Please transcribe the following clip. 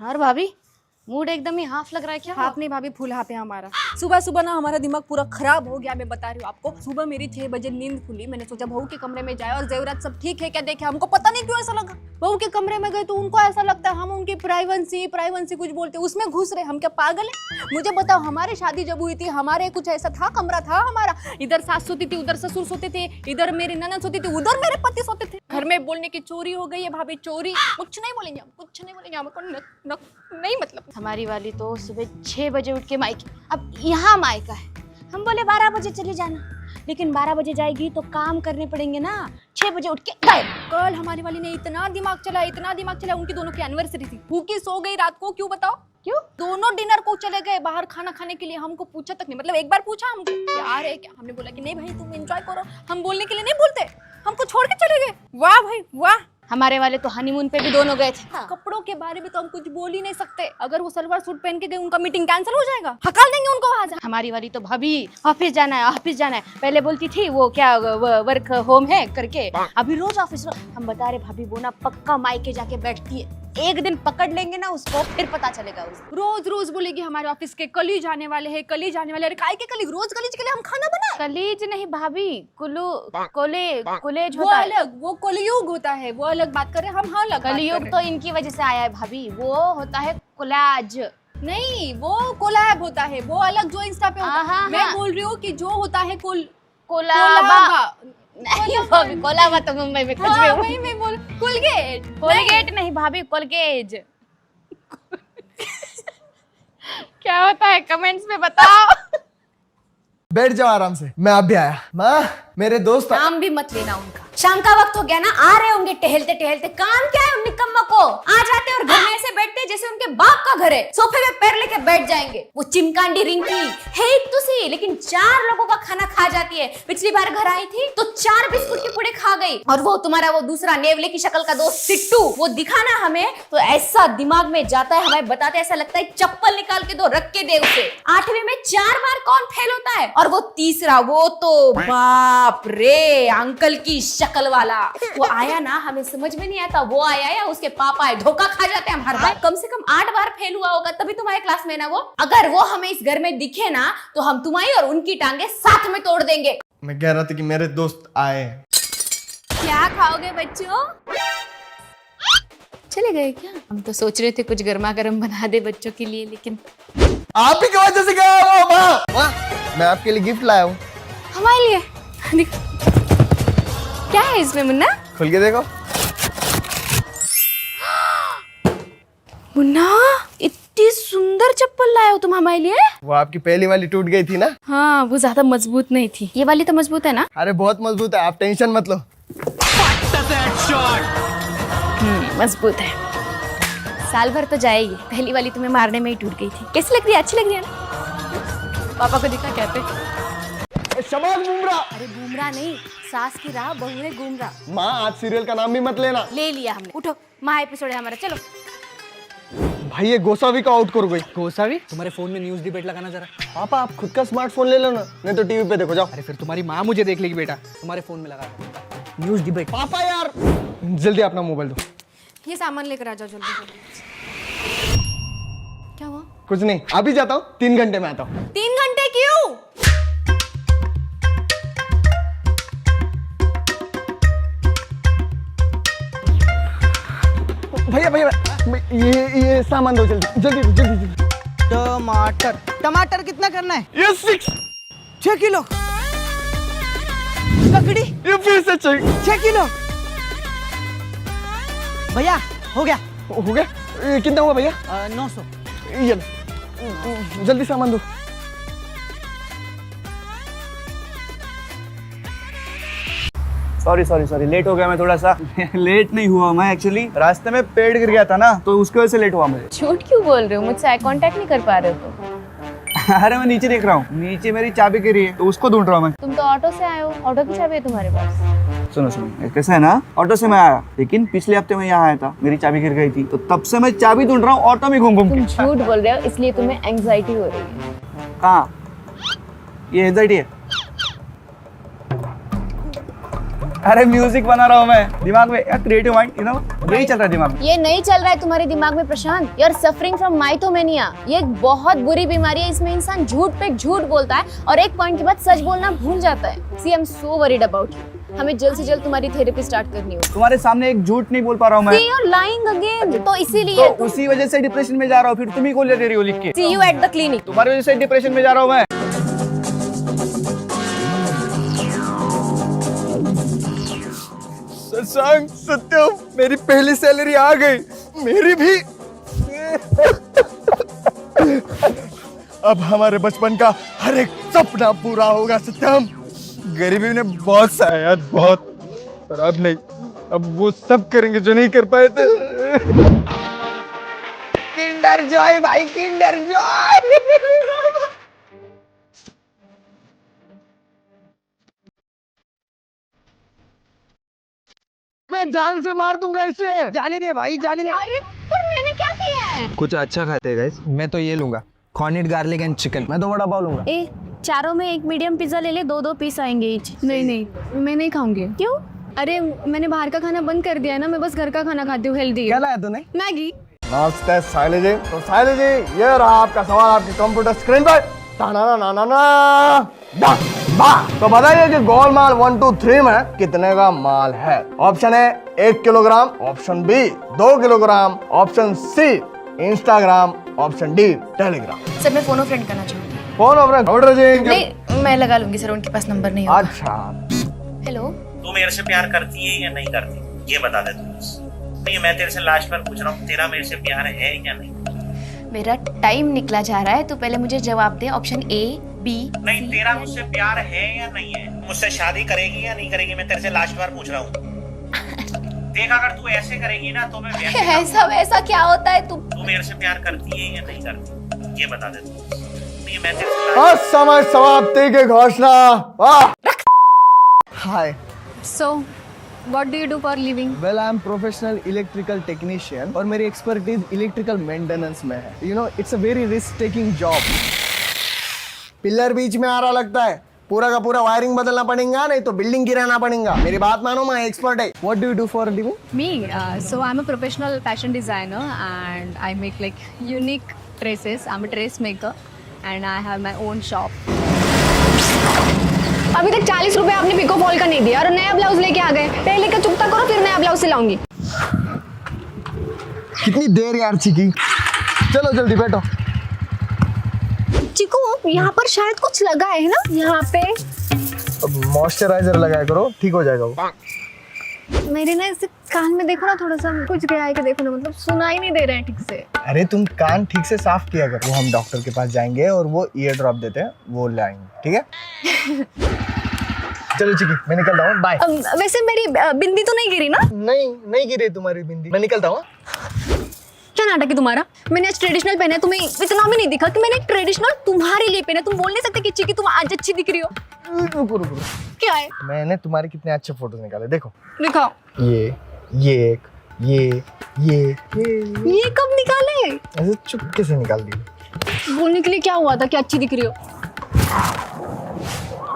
और भाभी मूड एकदम ही हाफ लग रहा है क्या? हाथ नहीं भाभी, फुल हाथ है हमारा। सुबह सुबह ना हमारा दिमाग पूरा खराब हो गया। मैं बता रही हूँ आपको, सुबह मेरी 6 बजे नींद खुली। मैंने सोचा बहू के कमरे में जाए और जेवरात सब ठीक है क्या देखे। हमको पता नहीं क्यों ऐसा लगा, बहू के कमरे में गए तो उनको ऐसा लगता है हम उनकी प्राइवेसी कुछ बोलते, उसमें घुस रहे। हम क्या पागल है? मुझे बताओ, हमारी शादी जब हुई थी हमारे कुछ ऐसा था, कमरा था हमारा, इधर सास सोती थी, उधर ससुर सोते थे, इधर मेरी ननद सोती थी, उधर मेरे पति सोते थे। घर में बोलने की चोरी हो गई है भाभी, चोरी। कुछ नहीं बोलेंगे हम, कुछ नहीं बोलेंगे हमको नहीं मतलब। हमारी वाली तो सुबह 6 बजे उठ के मायके, अब यहाँ मायका है। हम बोले 12 बजे चली जाना, लेकिन 12 बजे जाएगी तो काम करने पड़ेंगे ना। 6 बजे उठ के गए। कल हमारी वाली ने इतना दिमाग चला, उनकी दोनों की एनिवर्सरी थी। भूखी सो गई रात को, क्यों बताओ? क्यों? दोनों डिनर को चले गए बाहर खाना खाने के लिए। हमको पूछा तक नहीं, मतलब एक बार पूछा हमको यार है क्या, हमने बोला कि नहीं भाई तुम एंजॉय करो। हम बोलने के लिए नहीं बोलते, हमको छोड़ के चले गए। वाह भाई वाह। हमारे वाले तो हनीमून पे भी दोनों गए थे। कपड़ों के बारे में तो हम कुछ बोल ही नहीं सकते। अगर वो सलवार सूट पहन के गए उनका मीटिंग कैंसिल हो जाएगा, हकाल देंगे उनको वहां से। हमारी वाली तो भाभी ऑफिस जाना है। पहले बोलती थी वो क्या वर्क होम है करके, अभी रोज ऑफिस। हम बता रहे भाभी वो ना पक्का मायके जाके बैठती है। एक दिन पकड़ लेंगे ना उसको, फिर पता चलेगा उसको। रोज रोज बोलेगी हमारे ऑफिस के कल ही जाने वाले हैं, कल ही जाने वाले। अरे काय के कलीग? रोज कलीज के लिए हम खाना बनाए? कलीज नहीं भाभी, कॉलेज वो होता है। अलग, वो कलयुग होता है, वो अलग बात कर रहे हैं। हम हाँ अलग कलयुग तो इनकी वजह से आया है भाभी, वो होता है कोलाज। नहीं, वो कोलैब होता है, वो अलग जो इंस्टा पे होता है। हाँ, मैं हाँ। बोल रही हूँ कि जो होता है कोलाबा नहीं भाभी, कोलाबा तो मुंबई में कुछ भी हाँ, हो। वही मैं बोल। कोलगेट कोलगेट नहीं भाभी, कोलगेज। क्या होता है कमेंट्स में बताओ। बैठ जाओ आराम से, मैं अब भी आया। माँ, मेरे दोस्त नाम भी मत लेना उनका। शाम का वक्त हो गया ना, आ रहे होंगे टहलते टहलते। काम क्या है उन निकम्मा को? आ जाते और घर में ऐसे बैठते जैसे उनके बाप का घर है। सोफे पे पैर लेके बैठ जाएंगे। वो चिमकांडी रिंकी है एक तुसी, लेकिन 4 लोगों का खाना खा जाती है। पिछली बार घर आई थी तो 4 बिस्कुट के पूड़े खा गई। और वो तुम्हारा वो दूसरा नेवले की शक्ल का दोस्त सिट्टू, वो दिखा ना हमें तो ऐसा दिमाग में जाता है, हमें बताते ऐसा लगता है चप्पल निकाल के दो, रख के दे उसे। 8वीं में 4 बार कौन फेल होता है? और वो तीसरा, वो तो बाप रे, अंकल की शक्ल वाला। वो आया ना, हमें समझ में नहीं आता वो आया या उसके पापा आए। धोखा खा जाते हैं हम हर बार। कम से कम 8 बार फेल हुआ होगा तभी तुम्हारे क्लास में ना वो। अगर वो हमें इस घर में दिखे ना तो हम तुम्हारी और उनकी टांगे साथ में तोड़ देंगे। मैं कह रहा था कि मेरे दोस्त आए। क्या खाओगे बच्चों? चले गए क्या? हम तो सोच रहे थे कुछ गर्मा गर्म बना दे बच्चों के लिए, लेकिन आप ही की वजह से गया वो। माँ, मैं आपके लिए गिफ्ट लाया हूँ। हमारे लिए क्या है इसमें मुन्ना? खोल के देखो। मुन्ना, इतनी सुंदर चप्पल लाए हो तुम हमारे लिए। वो आपकी पहली वाली टूट गई थी ना। हाँ, वो ज्यादा मजबूत नहीं थी। ये वाली तो मजबूत है ना? अरे बहुत मजबूत है, आप टेंशन मत लो। मजबूत है। साल भर तो जाएगी। पहली वाली तुम्हें मारने में ही टूट गई थी। कैसी लग रही है? अच्छी लग रही है ना? पापा को दिखा कहते। शबाज बुमराह। अरे बुमराह नहीं, सास की राह बहू ने घूमरा। माँ, आज सीरियल का नाम भी मत लेना। ले लिया हमने। उठो, माँ एपिसोड है हमारा, चलो। भाई ये गोसावी का आउट कर गई। गोसावी, तुम्हारे फोन में न्यूज डिबेट लगाना जरा। पापा, आप खुद का स्मार्टफोन ले लो ना, नहीं तो टीवी पे देखो। जाओ। अरे फिर तुम्हारी माँ मुझे देख लेगी बेटा, तुम्हारे फोन में लगा न्यूज डिबेट। पापा यार, जल्दी अपना मोबाइल दो। ये सामान लेकर आ जाओ जल्दी जल्दी। क्या हुआ? कुछ नहीं, अभी जाता हूँ, 3 घंटे में आता हूँ। 3 घंटे क्यों? भैया ये सामान दो, जल्दी जल्दी जल्दी जल्दी। टमाटर कितना करना है? ये 6 किलो। ककड़ी ये फिर से चाहिए। 6 किलो। भैया हो गया। हो गया? ये कितना हुआ भैया? 900। ये लो, जल्दी सामान दो। सॉरी लेट हो गया मैं थोड़ा सा। लेट नहीं हुआ मैं, एक्चुअली रास्ते में पेड़ गिर गया था ना, तो उसकी वजह से लेट हुआ मुझे। झूठ क्यों बोल रहे हो? मुझसे आई कांटेक्ट नहीं कर पा रहे हो तुम। अरे मैं नीचे देख रहा हूँ, नीचे मेरी चाबी गिरी है तो उसको ढूंढ रहा हूँ मैं। तुम तो ऑटो से आए हो, ऑटो की चाबी है तुम्हारे पास? सुनो कैसा है ना, ऑटो से मैं आया, लेकिन पिछले हफ्ते मैं यहाँ आया था, मेरी चाबी गिर गई थी, तो तब से मैं चाबी ढूंढ रहा हूँ ऑटो में घूम घूम तुम के। झूठ बोल रहे हो, इसलिए तुम्हें एंग्जाइटी हो रही है। कहाँ? ये एंजाइटी है? अरे म्यूजिक बना रहा हूँ मैं दिमाग में, यार क्रिएटिव माइंड, यू नो, यही चल रहा है दिमाग में। ये नहीं चल रहा है तुम्हारे दिमाग में Prashant. You are suffering from mythomania. ये एक बहुत बुरी बीमारी है, इसमें इंसान झूठ पे झूठ बोलता है और एक पॉइंट के बाद सच बोलना भूल जाता है। See I am so worried about you. हमें जल्द से जल्द तुम्हारी थेरेपी स्टार्ट करनी होगी। तुम्हारे सामने एक झूठ नहीं बोल पा रहा हूँ मैं, See, you're lying again। तो इसीलिए तो उसी वजह से डिप्रेशन में जा रहा हूँ। फिर तुम ही को ले रही हो लिख के। See you at the clinic। तुम्हारी वजह से डिप्रेशन में जा रहा हूँ मैं। शशांक, सत्यम, मेरी पहली सैलरी आ गई, मेरी भी। अब हमारे बचपन का हर एक सपना पूरा होगा सत्यम। गरीबी ने बहुत सहायता, बहुत, पर अब नहीं, अब वो सब करेंगे जो नहीं कर पाए थे। किंडर जॉय भाई, किंडर जॉय। मैं जान से मार दूंगा इसे। जाने दे भाई, जाने दे। अरे पर मैंने क्या किया है? कुछ अच्छा खाते हैं गाइस। मैं तो ये लूंगा, कॉर्नेड गार्लिक एंड चिकन। मैं तो बड़ा पाव लूंगा। ए, चारों में एक मीडियम पिज्जा ले ले, 2-2 पीस आएंगे ईच। नहीं मैं नहीं खाऊंगी। क्यों? अरे मैंने बाहर का खाना बंद कर दिया है ना, मैं बस घर का खाना खाती हूँ, हेल्दी क्या है। लाया तूने? मैगी। नमस्ते साइले जी। तो साइले जी, ये रहा आपका सवाल आपकी कंप्यूटर स्क्रीन पर। तो बताइए कि गोलमाल 1 2 3 में कितने का माल है? Option A 1 kilogram, option B 2 kilogram, option C Instagram, option D Telegram. Sir मैं फोन फ्रेंड करना चाहूंगी। कौन ऑपरेटर कंप्यूटर जी? नहीं मैं लगा लूंगी सर, उनके पास नंबर नहीं होगा। अच्छा, हेलो, तू मेरे से प्यार करती है या नहीं करती, ये बता दे तू बस। नहीं, मैं तेरे से लास्ट बार पूछ रहा हूँ, तेरा मेरे से प्यार है या नहीं? मेरा टाइम निकला जा रहा है, तो पहले मुझे जवाब दे। ऑप्शन ए, बी, नहीं, तेरा मुझसे प्यार है या नहीं है? मुझसे शादी करेगी या नहीं करेगी, मैं तेरे से लास्ट बार पूछ रहा हूँ। देख, अगर तू ऐसे करेगी ना तो मैं वैसे ऐसा वैसा क्या होता है? तू मेरे से प्यार करती है या नहीं करती, ये बता दे तू बस। नहीं, मैं तेरे से समय समाप्ति की घोषणा। Hi, so what do you do for living? Well I am professional electrical technician और मेरी एक्सपर्टीज इलेक्ट्रिकल मेंटेनेंस में है। You know, it's a very risk taking job. Pillar बीच में आ रहा लगता है, पूरा का पूरा वायरिंग बदलना पड़ेगा, नहीं तो बिल्डिंग गिराना पड़ेगा। मेरी बात मानो, मैं एक्सपर्ट है। What do you do for living? Me, so I'm a professional fashion designer and I make like unique dresses. I'm a dressmaker and I have my own shop. अभी तक 40 रुपए आपने पिको फॉल का नहीं दिया और नया ब्लाउज लेके आ गए। पहले का चुकता करो, फिर नया ब्लाउज सिलाऊंगी। कितनी देर यार चिकी, चलो जल्दी बैठो। चिकू, यहाँ पर शायद कुछ लगा है ना, यहाँ पे। अब मॉइस्चराइजर लगाया करो, ठीक हो जाएगा वो। मेरे ना इसे कान में देखो ना, थोड़ा सा कुछ गया है कि देखो ना, मतलब सुनाई नहीं दे रहा है ठीक से। अरे तुम कान ठीक से साफ किया करो। वो हम डॉक्टर के पास जाएंगे और वो ईयर ड्रॉप देते हैं, वो लाएंगे, ठीक है? चलो चिकी, मैं निकल रहा हूँ, बाय। वैसे मेरी बिंदी तो नहीं गिरी ना? नहीं गिरी तुम्हारी बिंदी। मैं निकलता हूँ। क्या नाटक है तुम्हारा? मैंने आज ट्रेडिशनल पहना है, तुम्हें इतना भी नहीं दिखा कि मैंने ट्रेडिशनल तुम्हारे लिए पहना। तुम बोल नहीं सकते कि चिकी तुम आज अच्छी दिख रही हो। रुको। क्या है? मैंने तुम्हारे कितने अच्छे फोटोज निकाले, देखो। दिखाओ। ये ये कब निकाले? ऐसे चुपके से निकाल दिए। बोलने के लिए क्या हुआ था कि अच्छी दिख रही हो?